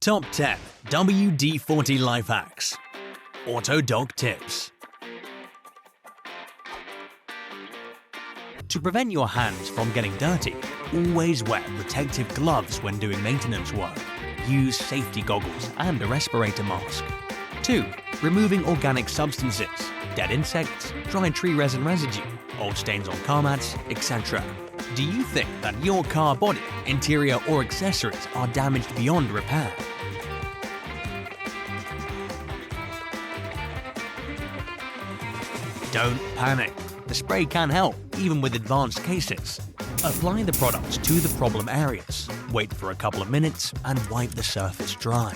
Top 10 WD-40 Life Hacks. Autodoc Tips. To prevent your hands from getting dirty, always wear protective gloves when doing maintenance work. Use safety goggles and a respirator mask. 2. Removing organic substances, dead insects, dried tree resin residue, old stains on car mats, etc. Do you think that your car body, interior or accessories are damaged beyond repair? Don't panic. The spray can help, even with advanced cases. Apply the product to the problem areas, wait for a couple of minutes, and wipe the surface dry.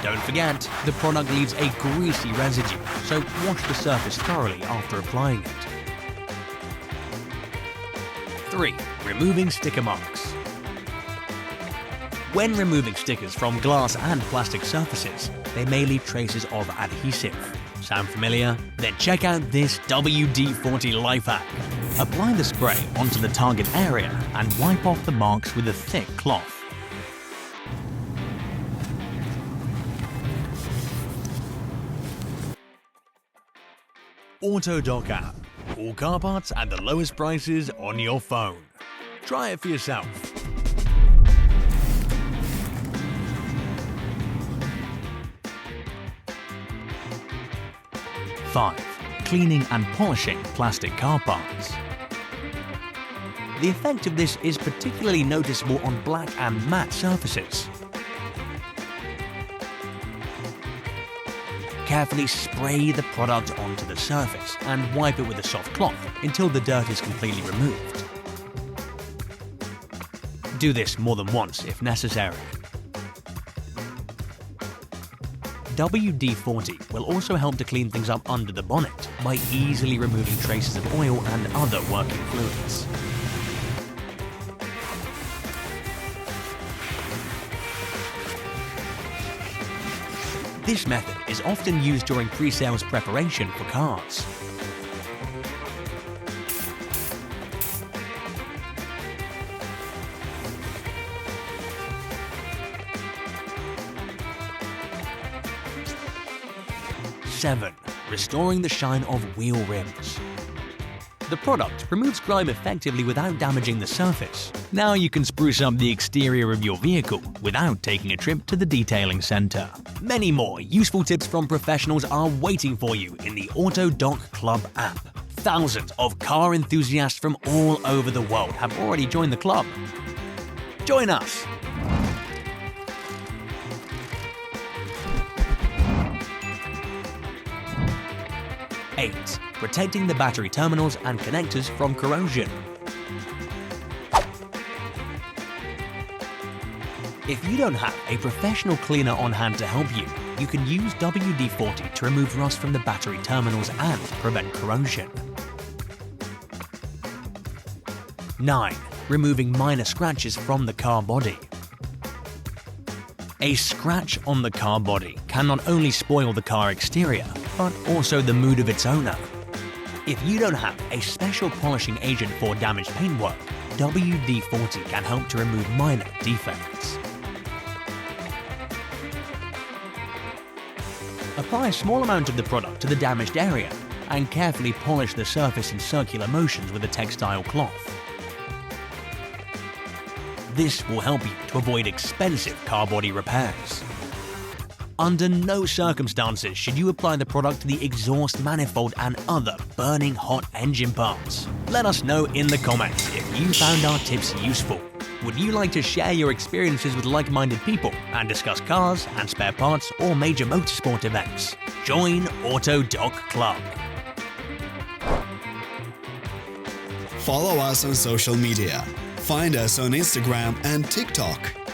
Don't forget, the product leaves a greasy residue, so wash the surface thoroughly after applying it. 3. Removing sticker marks. When removing stickers from glass and plastic surfaces, they may leave traces of adhesive. Sound familiar? Then check out this WD-40 life hack. Apply the spray onto the target area and wipe off the marks with a thick cloth. Autodoc app. All car parts at the lowest prices on your phone. Try it for yourself. 5. Cleaning and polishing plastic car parts. The effect of this is particularly noticeable on black and matte surfaces. Carefully spray the product onto the surface and wipe it with a soft cloth until the dirt is completely removed. Do this more than once if necessary. WD-40 will also help to clean things up under the bonnet by easily removing traces of oil and other working fluids. This method is often used during pre-sales preparation for cars. Seven. Restoring the shine of wheel rims. The product removes grime effectively without damaging the surface. Now you can spruce up the exterior of your vehicle without taking a trip to the detailing center. Many more useful tips from professionals are waiting for you in the Autodoc Club app. Thousands of car enthusiasts from all over the world have already joined the club. Join us! 8. Protecting the battery terminals and connectors from corrosion. If you don't have a professional cleaner on hand to help you, you can use WD-40 to remove rust from the battery terminals and prevent corrosion. 9. Removing minor scratches from the car body. A scratch on the car body can not only spoil the car exterior, but also the mood of its owner. If you don't have a special polishing agent for damaged paintwork, WD-40 can help to remove minor defects. Apply a small amount of the product to the damaged area and carefully polish the surface in circular motions with a textile cloth. This will help you to avoid expensive car body repairs. Under no circumstances should you apply the product to the exhaust manifold and other burning hot engine parts. Let us know in the comments if you found our tips useful. Would you like to share your experiences with like-minded people and discuss cars and spare parts or major motorsport events? Join Autodoc Club. Follow us on social media. Find us on Instagram and TikTok.